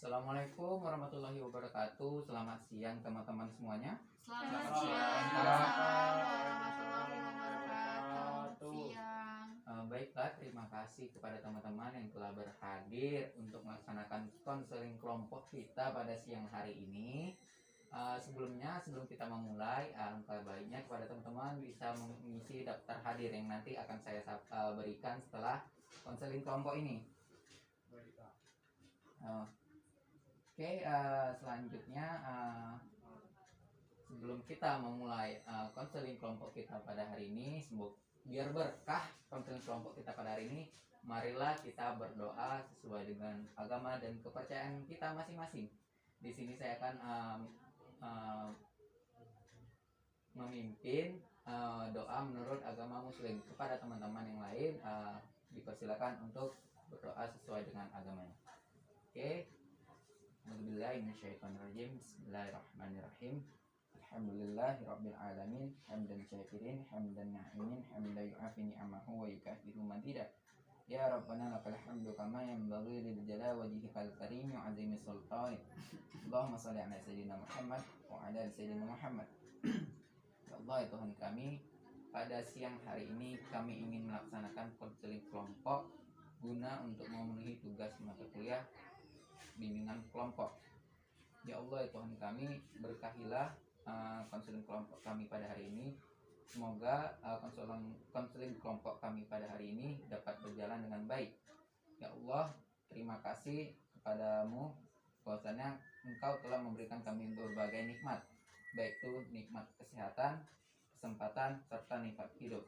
Assalamualaikum warahmatullahi wabarakatuh. Selamat siang teman-teman semuanya. Selamat Selamat siang siang. warahmatullahi wabarakatuh. Siang. Baiklah, terima kasih kepada teman-teman yang telah berhadir untuk melaksanakan konseling kelompok kita pada siang hari ini. Sebelum kita memulai, alangkah baiknya kepada teman-teman bisa mengisi daftar hadir yang nanti akan saya berikan setelah konseling kelompok ini. Selanjutnya sebelum kita memulai konseling kelompok kita pada hari ini, semoga biar berkah konseling kelompok kita pada hari ini, marilah kita berdoa sesuai dengan agama dan kepercayaan kita masing-masing. Di sini saya akan memimpin doa menurut agama Muslim. Kepada teman-teman yang lain dipersilakan untuk berdoa sesuai dengan agamanya. Oke. Bismillahirrahmanirrahim. Bismillahirrahmanirrahim. Alhamdulillahirabbil alamin, hamdan syakirin, hamdan na'imin, hamdan yu'afi ni'amahu wa yukafiru mazidah. Ya Rabbana lakal hamdu kama yanbaghi lil jalali wajhikal karim wa 'azimi sultanik. Allahumma shalli ala sayyidina Muhammad wa ala sayyidina Muhammad. Ya Allah, ya Tuhan kami, pada siang hari ini kami ingin melaksanakan konseling kelompok guna untuk memenuhi tugas mata kuliah bimbingan kelompok. Ya Allah, ya Tuhan kami, berkahilah konseling kelompok kami pada hari ini. Semoga konseling kelompok kami pada hari ini dapat berjalan dengan baik. Ya Allah, terima kasih kepadamu bahwasanya Engkau telah memberikan kami berbagai nikmat, baik itu nikmat kesehatan, kesempatan, serta nikmat hidup.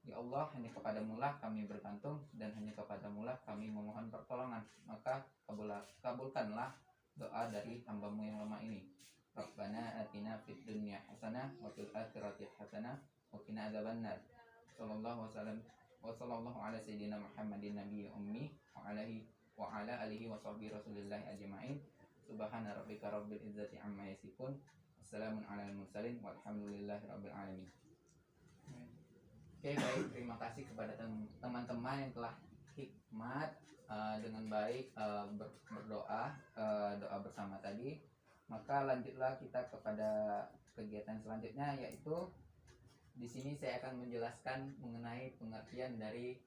Ya Allah, hanya kepadamu lah kami bergantung dan hanya kepadamu lah kami memohon pertolongan. Maka kabulkanlah doa dari hamba-Mu yang lemah ini. Rabbana atina fid dunya hasanah wa fil akhirati hasanah wa qina adzabannar. Sallallahu ala sayyidina Muhammadin nabiyyi ummi wa ala alihi wa sahbihi rasulillahi ajma'in. Subhana rabbika rabbil izzati amma yasifun. Wassalamun alal mursalin walhamdulillahi rabbil alamin. Oke, baik, terima kasih kepada teman-teman yang telah hikmat dengan baik berdoa doa bersama tadi. Maka lanjutlah kita kepada kegiatan selanjutnya, yaitu di sini saya akan menjelaskan mengenai pengertian dari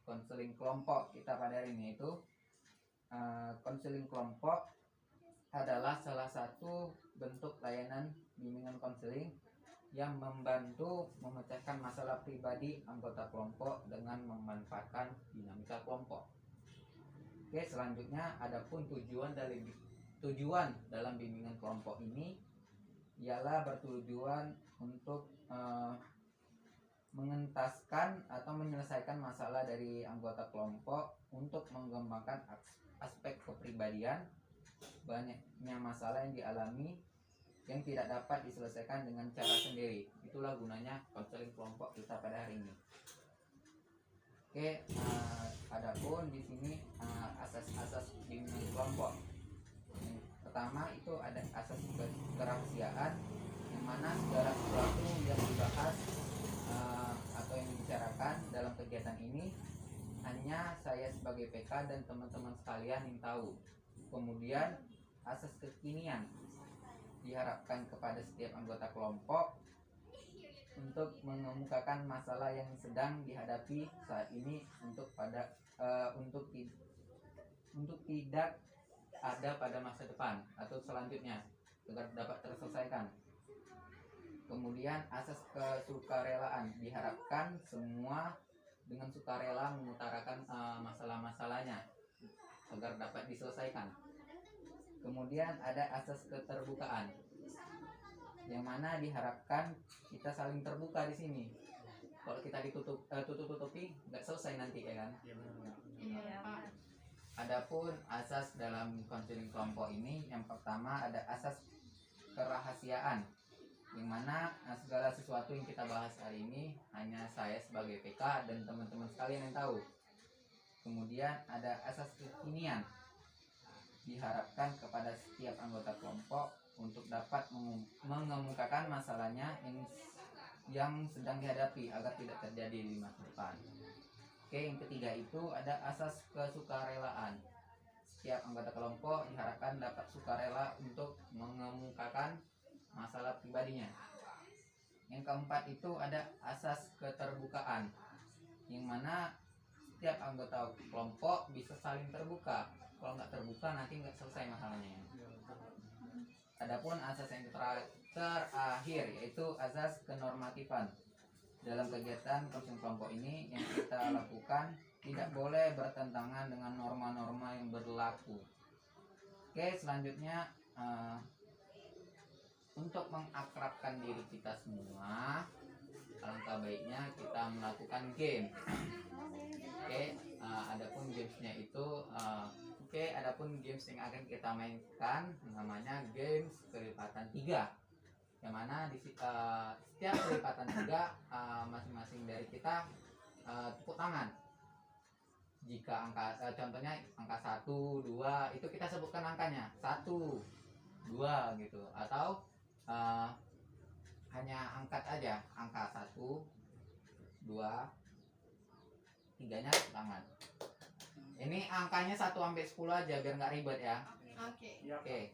konseling kelompok kita pada hari ini. Itu konseling kelompok adalah salah satu bentuk layanan bimbingan konseling yang membantu memecahkan masalah pribadi anggota kelompok dengan memanfaatkan dinamika kelompok. Oke, selanjutnya adapun tujuan dalam bimbingan kelompok ini ialah bertujuan untuk mengentaskan atau menyelesaikan masalah dari anggota kelompok untuk mengembangkan aspek kepribadian. Banyaknya masalah yang dialami yang tidak dapat diselesaikan dengan cara sendiri. Itulah gunanya konseling kelompok kita pada hari ini. Oke, adapun di sini asas-asas bimbingan kelompok. Yang pertama itu ada asas kerahasiaan, yang mana segala sesuatu yang dibahas atau yang dibicarakan dalam kegiatan ini hanya saya sebagai PK dan teman-teman sekalian yang tahu. Kemudian asas kekinian, diharapkan kepada setiap anggota kelompok untuk mengemukakan masalah yang sedang dihadapi saat ini untuk tidak ada pada masa depan atau selanjutnya agar dapat terselesaikan. Kemudian asas kesukarelaan, diharapkan semua dengan sukarela mengutarakan masalah-masalahnya agar dapat diselesaikan. Kemudian ada asas keterbukaan, yang mana diharapkan kita saling terbuka di sini. Kalau kita tutup-tutupi nggak selesai nanti, ya kan? Iya, Pak. Adapun asas dalam konseling kelompok ini, yang pertama ada asas kerahasiaan, yang mana segala sesuatu yang kita bahas hari ini hanya saya sebagai PK dan teman-teman sekalian yang tahu. Kemudian ada asas kekinian, diharapkan kepada setiap anggota kelompok untuk dapat mengemukakan masalahnya yang sedang dihadapi agar tidak terjadi di masa depan. Oke, yang ketiga itu ada asas kesukarelaan, setiap anggota kelompok diharapkan dapat sukarela untuk mengemukakan masalah pribadinya. Yang keempat itu ada asas keterbukaan, yang mana setiap anggota kelompok bisa saling terbuka. Kalau nggak terbuka nanti nggak selesai masalahnya. Adapun asas yang terakhir yaitu asas kenormatifan. Dalam kegiatan coaching kelompok ini yang kita lakukan tidak boleh bertentangan dengan norma-norma yang berlaku. Oke, selanjutnya untuk mengakrabkan diri kita semua, alangkah baiknya kita melakukan game. Oke, adapun gamesnya itu adapun games yang akan kita mainkan namanya games kelipatan 3. Yang mana di setiap kelipatan 3 masing-masing dari kita tepuk tangan. Jika angka contohnya angka 1, 2 itu kita sebutkan angkanya 1, 2 gitu, atau hanya angkat aja angka 1, 2, 3-nya tepuk tangan. Ini angkanya 1 sampai 10 aja biar nggak ribet ya. Oke. Oke.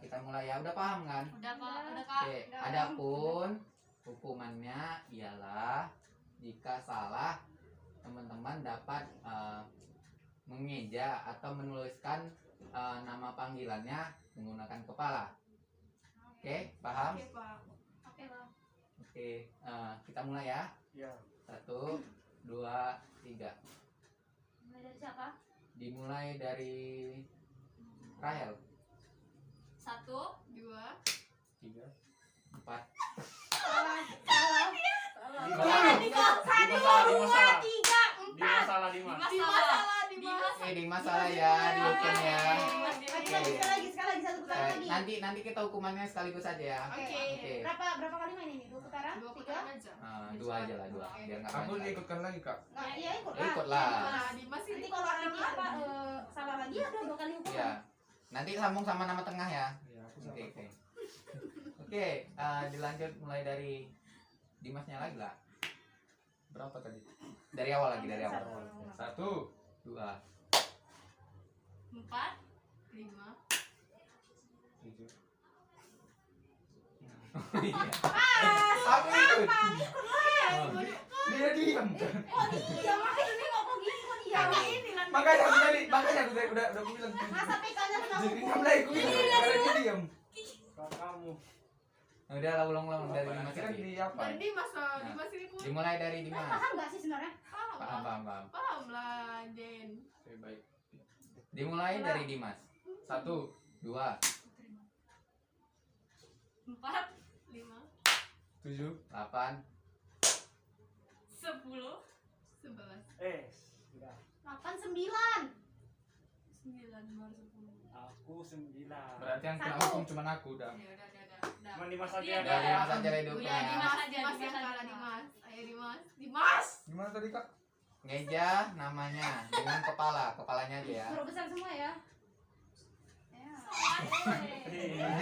Kita mulai ya. Udah paham kan? Udah Pak, udah Kak. Oke. Adapun hukumannya ialah jika salah teman-teman dapat mengeja atau menuliskan nama panggilannya menggunakan kepala. Oke, paham? Oke Pak. Oke Pak. Oke, kita mulai ya. Ya. 1, 2, 3. Mulai dari siapa? Dimulai dari Rahel. 1, 2, 3. 4. Di masalah. di masalah. Di masalah ya, dihukum ya. Sekali lagi satu putaran lagi. Nanti kita hukumannya sekaligus aja ya. Oke. Berapa kali main ini? 2 putaran? 2 3? putaran aja. 2 aja lah, 2. Biar nggak Aku banyak. ikutkan lagi, Kak. Nggak, iya ikut Ya, ikut lah. Nah, Dimas Nanti ini kalau ini apa salah lagi ada 2 kali hukuman. Ya. Nanti sambung sama nama tengah ya. Ya, aku Oke, sama. oke. Oke, dilanjut mulai dari Dimasnya lagi lah. Berapa tadi? Dari awal lagi, dari awal. 1. 2. 4, 5. 7. Aku ikut. Dia diam. Oh iya, makanya ini ngomong gini kok dia. Makanya aku tadi udah aku bilang. Masa PK-nya nggak Jadi hukum? kamu lagi aku bilang. Karena dia diam. Kamu. Udah lah, ulang-ulang dari Dimas Kira lagi. di apa? Dan Dimas lah, Dimas ini pun Dimulai dari Dimas. Paham nggak sih sebenarnya? Paham. Paham lah, Den. Oke, baik. Dimulai dari Dimas. 1. 2. 4, 5, 7. 8. 10, 11, Sudah. 8, 9. 9 baru 10. Aku 9. Berarti yang kena 1. hukum cuma aku udah. Udah. Cuma Dimas aja Iya, ada. Dari Dimas aja hidupnya. Udah, Dimas aja, Dimas Dimas yang kalah, kalah. Dimas. Ayo Dimas. Gimana tadi, Kak? Ngeja namanya dengan kepalanya aja ya. Huruf besar semua ya. D.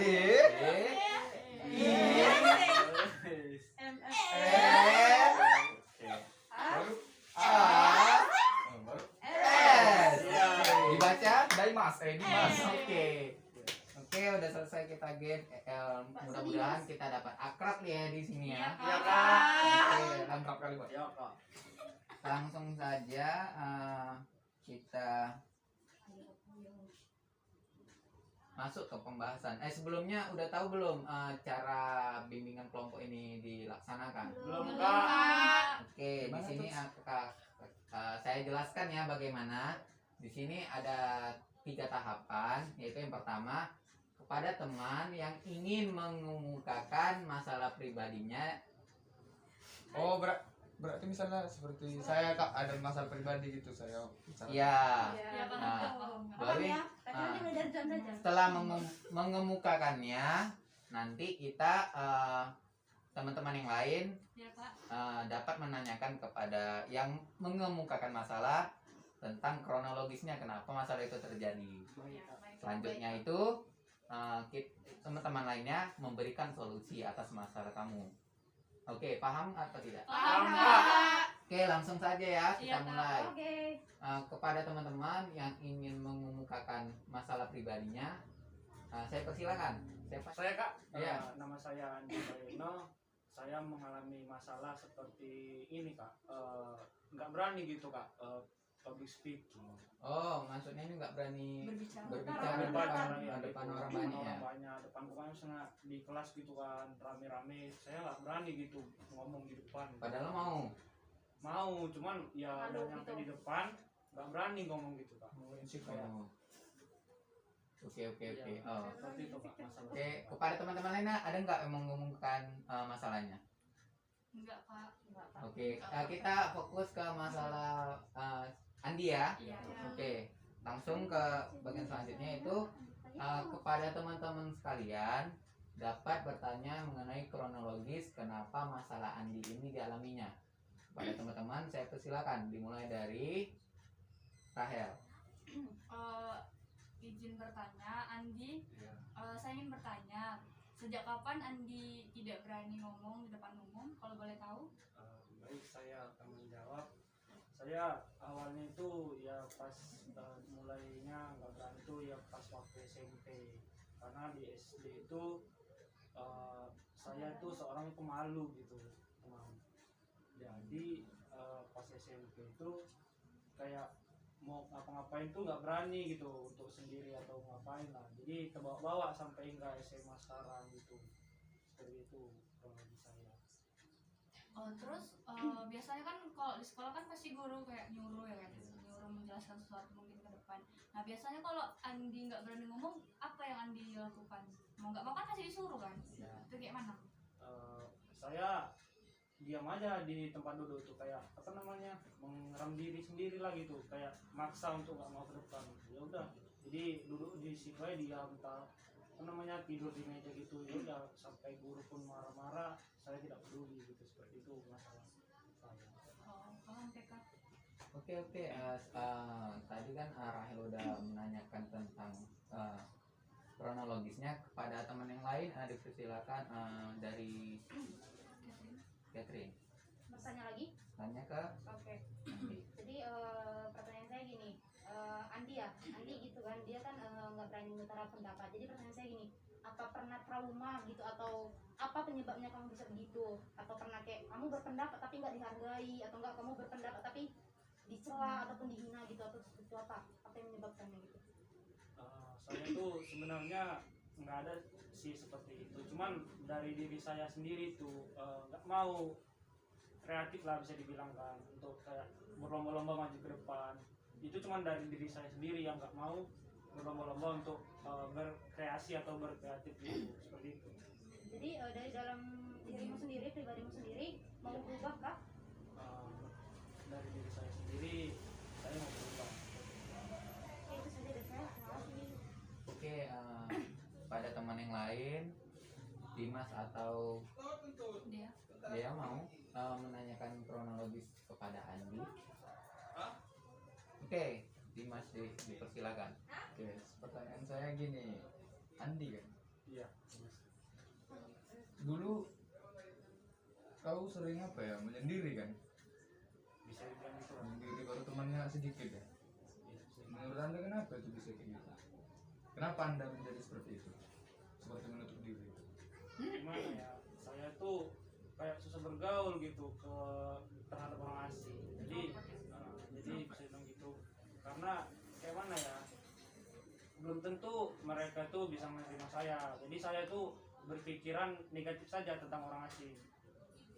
M, F, Baru. A. Baru. S. Iya. Dibaca? Dimas. Dimas. Oke. Oke, udah selesai kita game. Mudah-mudahan kita dapat akrab ya di sini ya. Iya, Kak. Oke, Lengkap kali, Pak. Ya kak. langsung saja kita masuk ke pembahasan. Sebelumnya udah tahu belum cara bimbingan kelompok ini dilaksanakan? Belum, Belum, Kak. Kak. Oke, di Gimana sini saya jelaskan ya bagaimana. Di sini ada 3 tahapan, yaitu yang pertama kepada teman yang ingin mengemukakan masalah pribadinya. Oh, berarti misalnya seperti saya, Kak, ada masalah pribadi gitu saya. Ya, Ya, Kak. Nah, Paham, Kak. Paham baru ya? Tadi nanti mulai dari jam saja. setelah mengemukakannya, nanti kita teman-teman yang lain Ya, Kak. dapat menanyakan kepada yang mengemukakan masalah tentang kronologisnya kenapa masalah itu terjadi. Ya, baik. Selanjutnya itu teman-teman lainnya memberikan solusi atas masalah kamu. Oke, paham atau tidak? Paham, Paham, Kak. Oke, langsung saja ya kita Iya, Kak. mulai. Oke. Kepada teman-teman yang ingin mengemukakan masalah pribadinya, saya persilakan. Saya Kak, Iya. nama saya Andi Bayono. Saya mengalami masalah seperti ini Kak, nggak berani gitu Kak, public speaking. Oh, maksudnya ini nggak berani Berbicara. berbicara Depan depan orang banyak ya? banyak, depan pokoknya misalnya di kelas gitu kan, rame-rame, saya nggak berani gitu ngomong di depan. Padahal mau. Cuman ya Malu udah nyampe gitu. di depan, nggak berani ngomong gitu Kak. Prinsip kayak Oh. Oke. Iya, Oh. seperti itu Kak masalah. Oke, kepada teman-teman lainnya ada nggak yang mengumumkan masalahnya? Enggak, Kak. Enggak, Pak. Oke, kita fokus ke masalah Andi ya. Iya. Oke, langsung ke bagian selanjutnya itu kepada teman-teman sekalian dapat bertanya mengenai kronologis kenapa masalah Andi ini dialaminya. Kepada teman-teman saya persilakan dimulai dari Rahel. Izin bertanya, Andi. Iya. Saya ingin bertanya, sejak kapan Andi tidak berani ngomong di depan umum? Kalau boleh tahu? Baik, saya akan menjawab. Saya awalnya itu ya pas mulainya nggak berani itu ya pas waktu SMP, karena di SD itu saya itu seorang pemalu gitu teman. Jadi pas SMP itu kayak mau ngapa-ngapain tuh nggak berani gitu untuk sendiri atau ngapain lah. Jadi terbawa-bawa sampai hingga SMA sekarang gitu. Seperti itu kronologi saya. Terus biasanya kan kalau di sekolah kan pasti guru kayak nyuruh ya kan, nyuruh menjelaskan sesuatu mungkin ke depan. Nah biasanya kalau Andi nggak berani ngomong, apa yang Andi lakukan? Mau nggak mau kan pasti disuruh kan? Ya. Itu kayak mana? Saya diam aja di tempat duduk tuh, kayak apa namanya, mengeram diri sendiri lah gitu, kayak maksa untuk nggak mau ke depan. Ya udah, jadi duduk di situ aja diam, apa namanya, tidur di meja gitu. Ya udah, sampai guru pun marah-marah saya tidak peduli gitu. Seperti itu masalah saya. Paham PK. Oke. Tadi kan Rahel udah menanyakan tentang kronologisnya. Kepada teman yang lain dipersilakan dari Catherine. Bertanya lagi? Tanya ke Oke. Andi. Jadi pertanyaan saya gini, Andi gitu kan, dia kan nggak berani mengutara pendapat. Jadi pertanyaan saya gini, apa pernah trauma gitu, atau apa penyebabnya kamu bisa begitu? Atau pernah kayak kamu berpendapat tapi nggak dihargai, atau nggak kamu berpendapat tapi dicela ataupun dihina gitu, atau itu apa? Apa yang menyebabkannya gitu? Saya tuh sebenarnya nggak ada sih seperti itu, cuman dari diri saya sendiri tuh nggak mau kreatif lah bisa dibilang kan, untuk kayak berlomba-lomba maju ke depan. Itu cuman dari diri saya sendiri yang nggak mau berlomba-lomba untuk berkreasi atau berkreatif gitu, seperti itu. Jadi dari dalam dirimu sendiri, pribadimu sendiri, mau berubah kah? Dari diri saya sendiri saya mau berubah. Oke, itu saja dari saya. Terima kasih. Oke, pada teman yang lain, Dimas atau Dia. mau menanyakan kronologis kepada Andi. Oke, Dimas dipersilakan. Oke, pertanyaan saya gini, Andi kan, Iya. dulu kau sering apa ya, menyendiri kan? Bisa dibilang itu lah. Menyendiri baru temannya sedikit ya. Iya, bisa dibilang. Menurut Anda kenapa itu bisa kayak gitu? Kenapa Anda menjadi seperti itu? Seperti menutup diri. Gimana ya, saya tuh kayak susah bergaul gitu terhadap orang asing. Jadi bisa bilang gitu, karena kayak mana ya, belum tentu mereka tuh bisa menerima saya. Jadi saya tuh berpikiran negatif saja tentang orang asing.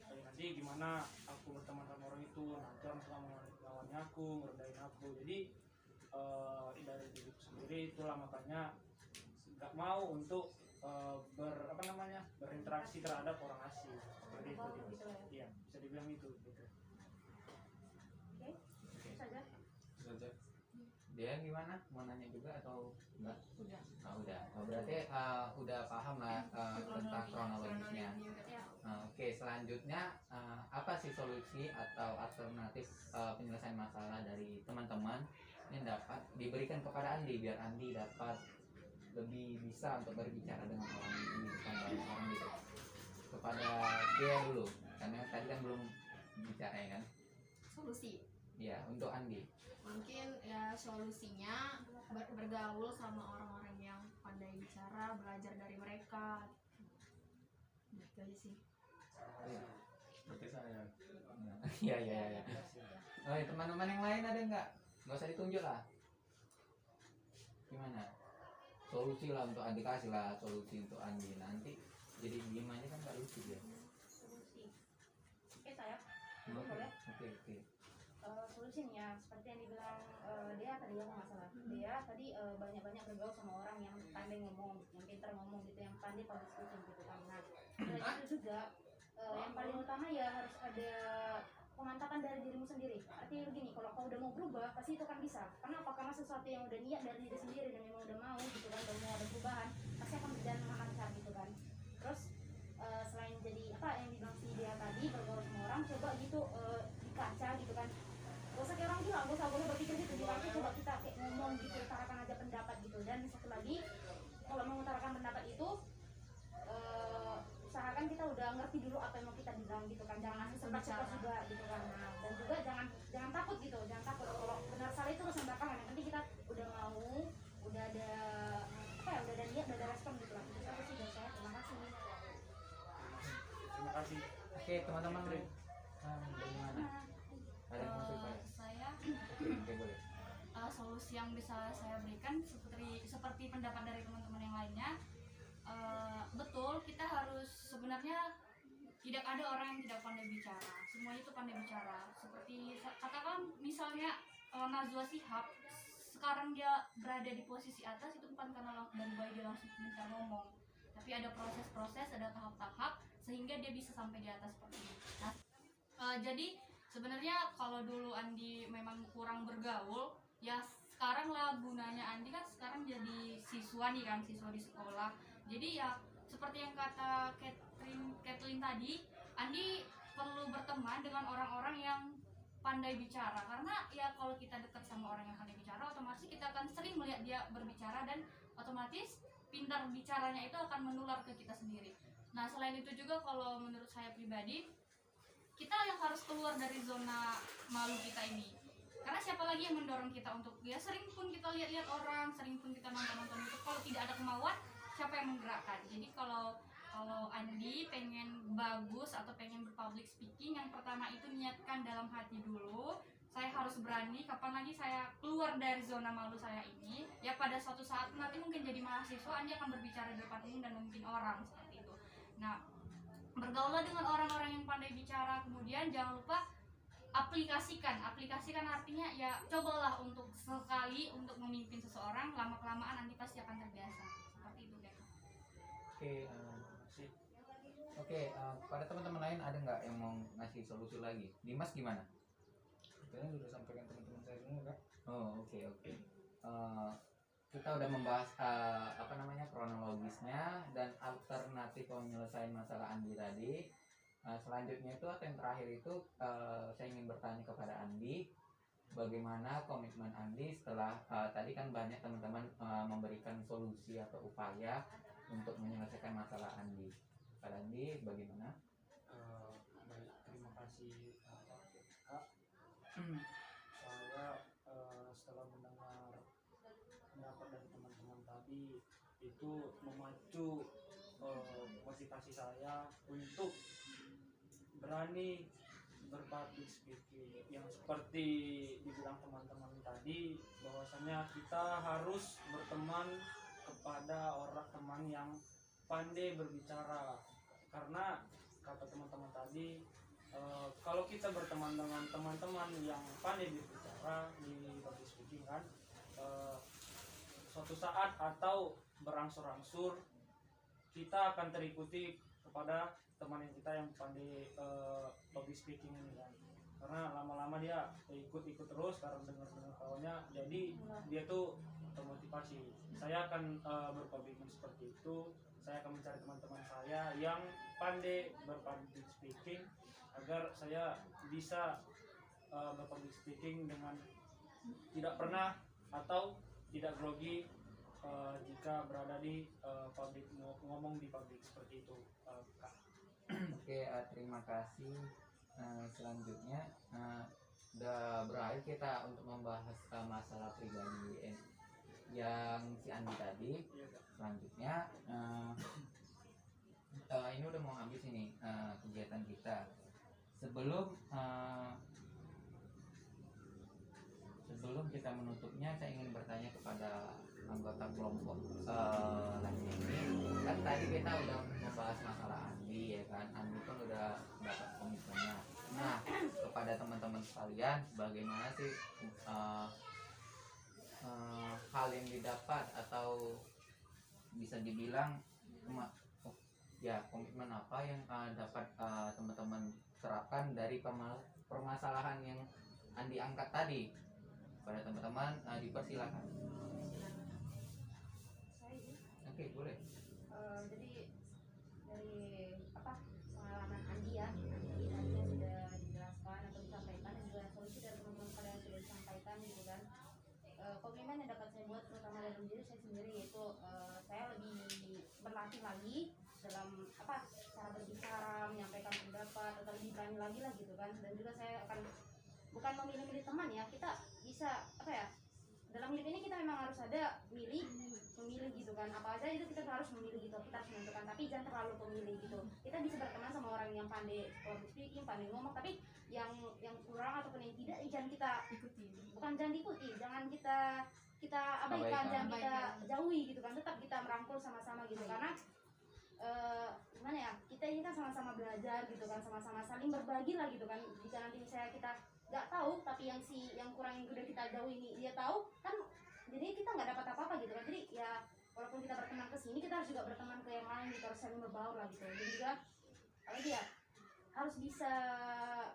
Kayak nanti gimana aku berteman sama orang itu, nanti orang suka melawannya aku, merendahin aku. Jadi dari diriku sendiri itulah makanya nggak mau untuk berinteraksi terhadap orang asing. Seperti itu. Gitu ya. Iya, bisa dibilang itu gitu. Oke, itu saja. Itu saja. Dia gimana? Mau nanya juga atau enggak? Udah. Udah. Berarti udah paham lah tentang kronologisnya. Ya. Oke, selanjutnya apa sih solusi atau alternatif penyelesaian masalah dari teman-teman yang dapat diberikan kepada Andi biar Andi dapat lebih bisa untuk berbicara dengan orang ini, bukan banyak orang gitu. Kepada dia dulu, karena tadi kan belum bicara ya kan. Solusi Ya, untuk Andi. mungkin ya solusinya bergaul sama orang-orang yang pandai bicara, belajar dari mereka. Gitu aja sih. Seperti saya. Iya, iya, iya. Oh, ya, teman-teman yang lain ada nggak? Nggak usah ditunjuk lah. Gimana? Solusi lah untuk Andi, kasih lah solusi untuk Andi. Nanti jadi diem aja kan nggak lucu ya. Solusi. Oke saya. Boleh. Oke. Solusinya ya, seperti yang dibilang dia tadi apa masalah dia tadi banyak-banyak bergaul sama orang yang pandai ngomong, yang pintar ngomong gitu, yang pandai public speaking gitu kan. Nah, selain itu juga yang paling utama ya harus ada pemantapan dari dirimu sendiri. Artinya begini, kalau kau udah mau berubah pasti itu kan bisa. Kenapa? Karena sesuatu yang udah niat dari diri sendiri dan memang udah mau gitu kan, udah mau ada perubahan, pasti akan berjalan dengan lancar gitu kan. Terus selain jadi apa yang dibilang si dia tadi, bergaul sama orang, coba gitu di kaca gitu kan. Gak usah kayak orang gila, gak usah boleh berpikir gitu. Di kaca coba kita kayak ngomong gitu, utarakan aja pendapat gitu. Dan satu lagi, kalau mengutarakan pendapat itu usahakan kita udah ngerti dulu apa yang mau kita bilang gitu kan, jangan langsung sebab juga gitu kan. Nah, dan juga jangan takut gitu, jangan takut kalau benar salah itu urusan belakangan. Yang penting kita udah mau, udah ada apa ya, udah ada niat, udah ada respon gitu lah. Itu satu sih dari saya. Terima kasih. Terima kasih. Oke, teman-teman. Bagaimana? Ada yang mau cerita? Saya Oke, boleh. solusi yang bisa saya berikan seperti pendapat dari teman-teman yang lainnya. Betul, kita harus sebenarnya tidak ada orang yang tidak pandai bicara, semuanya itu pandai bicara. Seperti katakan misalnya Najwa Shihab, sekarang dia berada di posisi atas itu bukan karena dari bayi dia langsung pintar ngomong, tapi ada proses-proses, ada tahap-tahap sehingga dia bisa sampai di atas seperti ini. Nah, jadi sebenarnya kalau dulu Andi memang kurang bergaul, ya sekarang lah gunanya Andi kan sekarang jadi siswa nih kan, siswa di sekolah. Jadi ya seperti yang kata Kathleen tadi, Andi perlu berteman dengan orang-orang yang pandai bicara, karena ya kalau kita dekat sama orang yang pandai bicara, otomatis kita akan sering melihat dia berbicara dan otomatis pintar bicaranya itu akan menular ke kita sendiri. Nah, selain itu juga kalau menurut saya pribadi, kita yang harus keluar dari zona malu kita ini. Karena siapa lagi yang mendorong kita untuk, ya sering pun kita lihat-lihat orang, sering pun kita nonton-nonton itu, kalau tidak ada kemauan, siapa yang menggerakkan? Jadi kalau Andi pengen bagus atau pengen berpublic speaking, yang pertama itu niatkan dalam hati dulu. Saya harus berani, kapan lagi saya keluar dari zona malu saya ini, ya pada suatu saat nanti mungkin jadi mahasiswa, Andi akan berbicara di depan umum dan memimpin orang seperti itu. Nah, bergaullah dengan orang-orang yang pandai bicara, kemudian jangan lupa aplikasikan artinya ya cobalah untuk sekali untuk memimpin seseorang, lama-kelamaan Andi pasti akan terbiasa seperti itu deh. Oke, pada teman-teman lain ada nggak yang mau ngasih solusi lagi? Dimas gimana? Sebenarnya sudah sampaikan teman-teman saya semua kak. Oh, oke. Kita udah membahas kronologisnya dan alternatif penyelesaian masalah Andi tadi. Selanjutnya itu atau yang terakhir itu saya ingin bertanya kepada Andi, bagaimana komitmen Andi setelah tadi kan banyak teman-teman memberikan solusi atau upaya untuk menyelesaikan masalah Andi. Pada Andi bagaimana? Baik, terima kasih Kak. Saya setelah mendengar pendapat dari teman-teman tadi itu memacu motivasi saya untuk berani berpublic speaking, yang seperti dibilang teman-teman tadi, bahwasanya kita harus berteman kepada orang teman yang pandai berbicara, karena kata teman-teman tadi kalau kita berteman dengan teman-teman yang pandai berbicara di public speaking kan, suatu saat atau berangsur-angsur kita akan terikuti kepada teman yang kita yang pandai public speaking ini kan, karena lama-lama dia ikut terus karena dengar kawannya, jadi dia tuh termotivasi. Saya akan berpublic seperti itu. Saya akan mencari teman-teman saya yang pandai berpublic speaking agar saya bisa berpublic speaking dengan tidak pernah atau tidak grogi jika berada di public, ngomong di public seperti itu, Kak. Oke, terima kasih. Selanjutnya udah berakhir kita untuk membahas masalah pribadi yang si Andi tadi. Selanjutnya ini udah mau habis ini kegiatan kita. Sebelum kita menutupnya, saya ingin bertanya kepada anggota kelompok lainnya ini. Kan tadi kita udah membahas masalah Andi ya kan. Andi kan udah dapat komitmennya. Nah, kepada teman-teman sekalian, bagaimana sih hal yang didapat atau bisa dibilang komitmen apa yang dapat teman-teman terapkan dari permasalahan yang Andi angkat tadi? Pada teman-teman dipersilakan. Oke, boleh. Jadi dari pengalaman Andi ya, tadi yang sudah dijelaskan atau disampaikan, dan juga solusi dari teman-teman kalian sudah disampaikan gitu kan. Komitmen yang dapat saya buat terutama dalam diri saya sendiri, yaitu saya lebih berlatih lagi dalam cara berbicara, menyampaikan pendapat, atau lebih berani lagi lah gitu kan. Dan juga saya akan bukan memilih-milih teman ya, kita bisa dalam hidup ini kita memang harus ada memilih gitu kan, apa aja itu kita harus memilih gitu, kita harus menentukan, tapi jangan terlalu pemilih gitu. Kita bisa berteman sama orang yang pandai public speaking, pandai ngomong, tapi yang kurang ataupun yang tidak jangan kita ikuti, jangan kita abaikan, jangan kita jauhi gitu kan, tetap kita merangkul sama-sama gitu. Karena gimana ya, kita ini kan sama-sama belajar gitu kan, sama-sama saling berbagi lah gitu kan. Jika nanti misalnya kita nggak tahu, tapi yang kurang yang udah kita jauh ini dia tahu kan, jadi kita nggak dapat apa-apa gitu kan. Jadi ya walaupun kita berteman ke sini, kita harus juga berteman ke yang lain gitu, harus saling berbaur lah gitu. Jadi juga harus bisa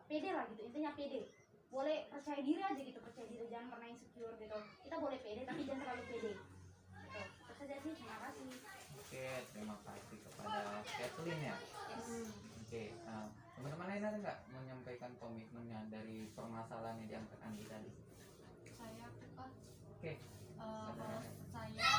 pede lah gitu, intinya pede. Boleh percaya diri aja gitu, percaya diri, jangan pernah insecure gitu. Kita boleh pede tapi jangan terlalu pede gitu. Terus aja sih, terima kasih. Oke, terima kasih kepada Kathleen ya. Oke, teman-teman lain ada nggak menyampaikan komitmennya dari permasalahan yang diangkat Andi tadi? Saya Oke. kalau saya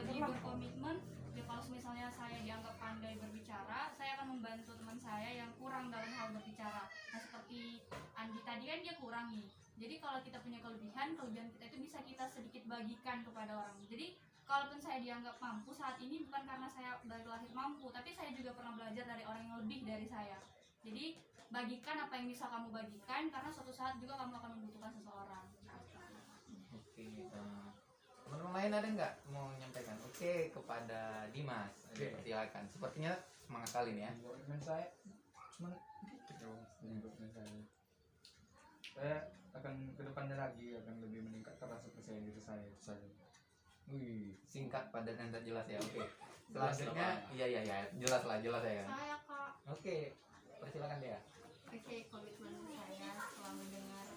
lebih berkomitmen ya, kalau misalnya saya dianggap pandai berbicara, saya akan membantu teman saya yang kurang dalam hal berbicara. Nah, seperti Andi tadi kan dia kurang nih, jadi kalau kita punya kelebihan kita itu bisa kita sedikit bagikan kepada orang. Jadi kalaupun saya dianggap mampu saat ini, bukan karena saya dari lahir mampu, tapi saya juga pernah belajar dari orang yang lebih dari saya. Jadi bagikan apa yang bisa kamu bagikan, karena suatu saat juga kamu akan membutuhkan seseorang. Oke, teman-teman lain ada nggak mau menyampaikan? Oke, kepada Dimas, silakan. Sepertinya semangat kali nih ya. Komitmen saya cuman dikit dong. Saya akan kedepannya lagi akan lebih meningkatkan rasa percaya diri saya, itu saja. Wih, singkat, padat, dan tak jelas ya. Oke. Selanjutnya, iya, jelas ya. Saya Kak. Oke, persilakan dia. Oke, komitmen saya setelah mendengar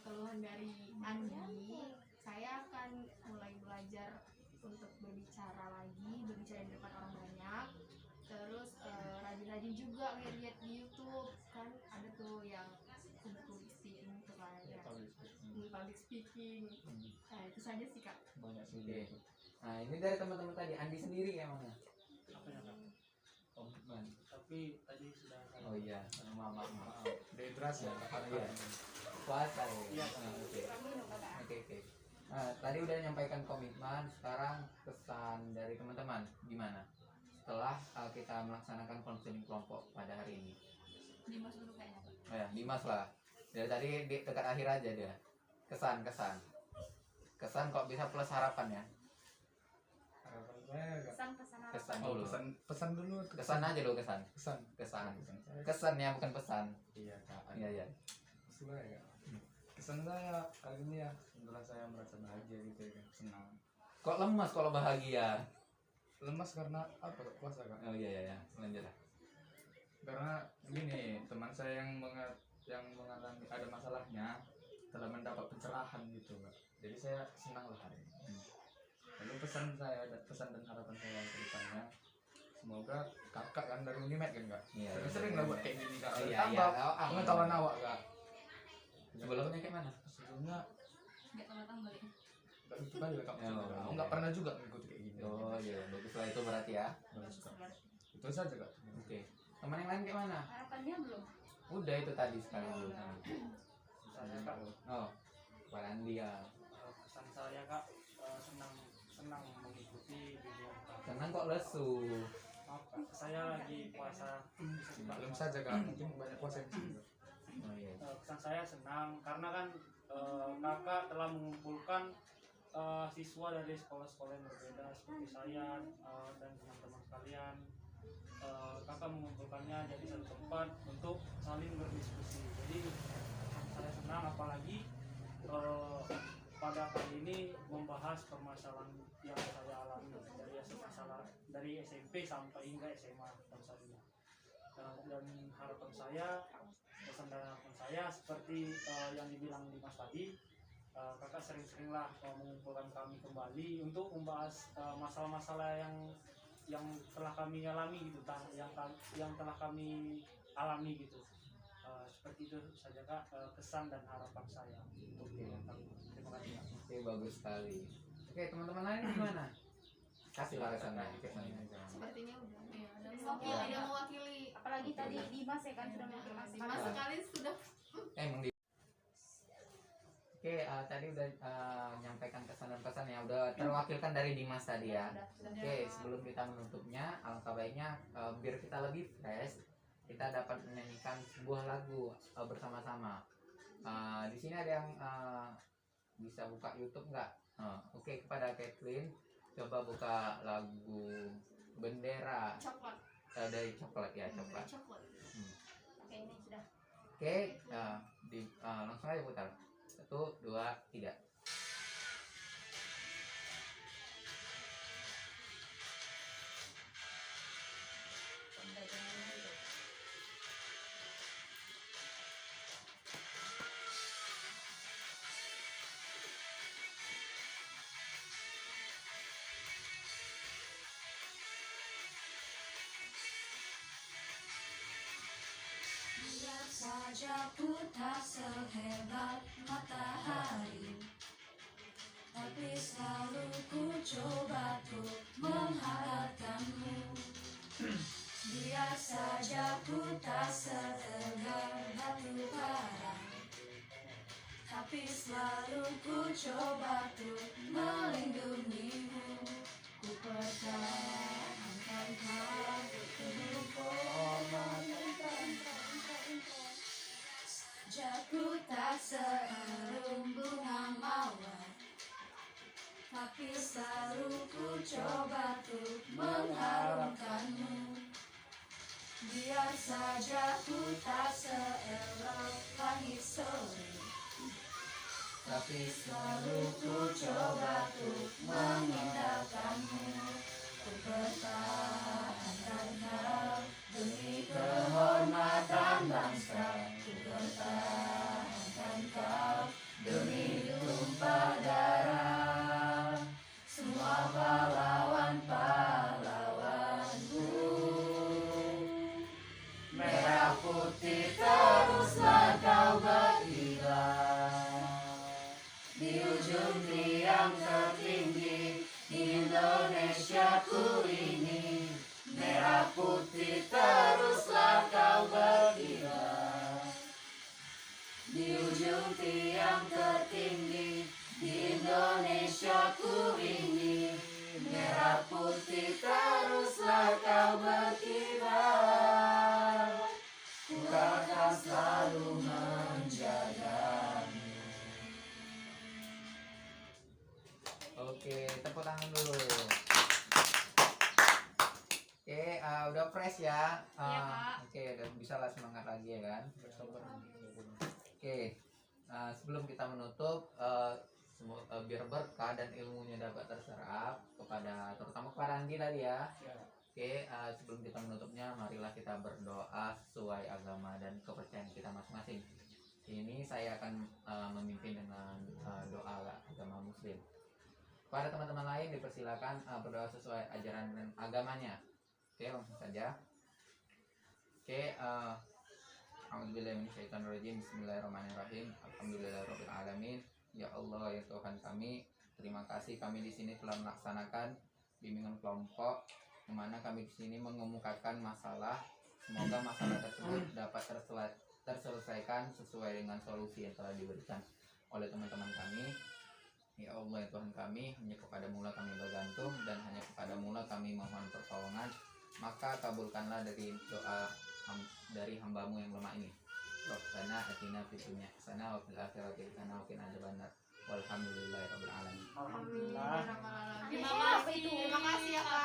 keluhan dari Andi, saya akan mulai belajar untuk berbicara di depan orang banyak. Terus rajin-rajin juga lihat di YouTube, kan ada tuh yang public speaking tuh kan, public speaking. Nah, itu saja sih Kak. Banyak sih. Oke. Nah, ini dari teman-teman tadi. Andi sendiri yang mana? Apa ya Kak? Komitmen. Tapi tadi sudah saya Oh iya, maaf. Dehidrasi ya. Iya. Puasa ya. Iya. Oke. Nah, tadi udah nyampaikan komitmen, sekarang kesan dari teman-teman gimana? Setelah kita melaksanakan konseling kelompok pada hari ini. Dimas dulu kayaknya. Oh ya, Dimas lah. Dari tadi di dekat akhir aja dia. Kesan kok bisa plus harapan ya. Harapan saya Kesan dulu. pesan dulu. Kesan aja dulu kesan. Kesan. Kesan ya, bukan pesan. Iya Kak. Iya. Sudah ya Kak. Kesan saya kali ini ya, setelah saya merasa bahagia gitu ya kan, senang. Kok lemas kalau bahagia? Lemas karena apa? Puasa Kak. Oh iya. Lanjut lah. Karena gini, teman saya yang mengalami ada masalahnya telah mendapat pencerahan gitu Kak. Jadi saya senang lah hari ini. Lalu pesan dan harapan saya ke depannya, semoga kakak kan dari Unimed kan Kak. Iya. Sering lah buat kayak gini Kak. Iya. Tambah pengetahuan awak Kak. Sebelumnya kayak mana? Sebelumnya Nggak tahu balik. nggak gitu kali Kak. Oh, Aku nggak pernah juga mengikuti kayak gini. Oh iya, bagus lah itu berarti ya. Bagus, Kak. Itu saja Kak. Oke. Teman yang lain kayak mana? Harapannya belum. Udah itu tadi sekarang dulu. saya kak, Oh, kepada Andi ya. pesan saya kak, senang senang mengikuti video kak. Senang kok lesu. Maaf kak, saya lagi puasa. Maklum saja kak, mungkin banyak puasa yang sini. Oh iya. Pesan saya senang karena kan kakak telah mengumpulkan siswa dari sekolah-sekolah yang berbeda seperti saya dan teman-teman sekalian. Kakak mengumpulkannya jadi satu tempat untuk saling berdiskusi. Jadi saya senang apalagi pada kali ini membahas permasalahan yang saya alami dari SMP sampai hingga SMA tentunya. Dan harapan saya, pesan dan harapan saya seperti yang dibilang Dimas tadi, kakak sering-seringlah mengumpulkan kami kembali untuk membahas masalah-masalah yang telah kami alami gitu, yang telah kami alami gitu. Seperti itu saja kak, kesan dan harapan saya untuk video kali ini. Terima kasih kak. Oke, bagus sekali. Oke, teman-teman lain gimana? Kasih lah kesannya. Sepertinya udah. Iya, dan Oke, Ya. tidak mewakili. Apalagi tadi Dimas ya kan sudah mengafirmasi. Mas sekali sudah. Emang di. Oke, tadi udah nyampaikan kesan dan pesan ya, udah terwakilkan dari Dimas tadi ya. Oke, sebelum kita menutupnya, alangkah baiknya biar kita lebih fresh, kita dapat menyanyikan sebuah lagu bersama-sama. Di sini ada yang bisa buka YouTube nggak? Oke, kepada Catherine, coba buka lagu Bendera Coklat. dari Coklat ya, Coklat. Coklat. Oke, ini sudah. Oke, langsung aja putar. 1, 2, 3. biar saja ku tak sehebat matahari, tapi selalu ku coba untuk mengharapkanmu. Biar saja ku tak setegar batu bara, tapi selalu ku coba untuk melindungimu. Ku pertahankan kau saja ku tak seharum bunga mawar, tapi selalu ku coba untuk mengharumkanmu. Biar saja ku tak seelok langit sore, tapi selalu ku coba untuk mengindahkanmu. Ku pertahankan kau demi kehormatan bangsa. Ku pertahankan kau demi tumpah darah semua pahlawan-pahlawanku. Merah putih teruslah kau berkibar di ujung tiang tertinggi Indonesiaku ini. Merah putih teruslah kau berkibar di ujung tiang tertinggi Indonesiaku ini. Merah putih teruslah kau berkibar, ku akan selalu menjagamu. Oke, tepuk tangan dulu. Oke, udah fresh ya. Iya, Kak. Oke, udah bisa lah semangat lagi ya kan. Oke, sebelum kita menutup, biar berkah dan ilmunya dapat terserap kepada, terutama kepada Andi tadi ya. Oke, sebelum kita menutupnya, marilah kita berdoa sesuai agama dan kepercayaan kita masing-masing. Ini saya akan memimpin dengan doa agama Muslim. Pada teman-teman lain dipersilakan berdoa sesuai ajaran dan agamanya. Oke, langsung saja. Oke, A'udzubillahiminasyaitonirrajim. Bismillahirrahmanirrahim. Alhamdulillahirabbil alamin. Ya Allah, ya Tuhan kami, terima kasih kami di sini telah melaksanakan bimbingan kelompok, di mana kami di sini mengemukakan masalah. Semoga masalah tersebut dapat terselesaikan sesuai dengan solusi yang telah diberikan oleh teman-teman kami. Ya Allah ya Tuhan kami, hanya kepadamu lah kami bergantung dan hanya kepadamu lah kami mohon pertolongan. Maka kabulkanlah dari doa dari hambamu yang lemah ini. Rabbana atina fid dunya hasanah wa fil akhirati hasanah wa qina adzabannar. Walhamdulillahirabbil alamin. Alhamdulillah. Terima kasih ya Kak.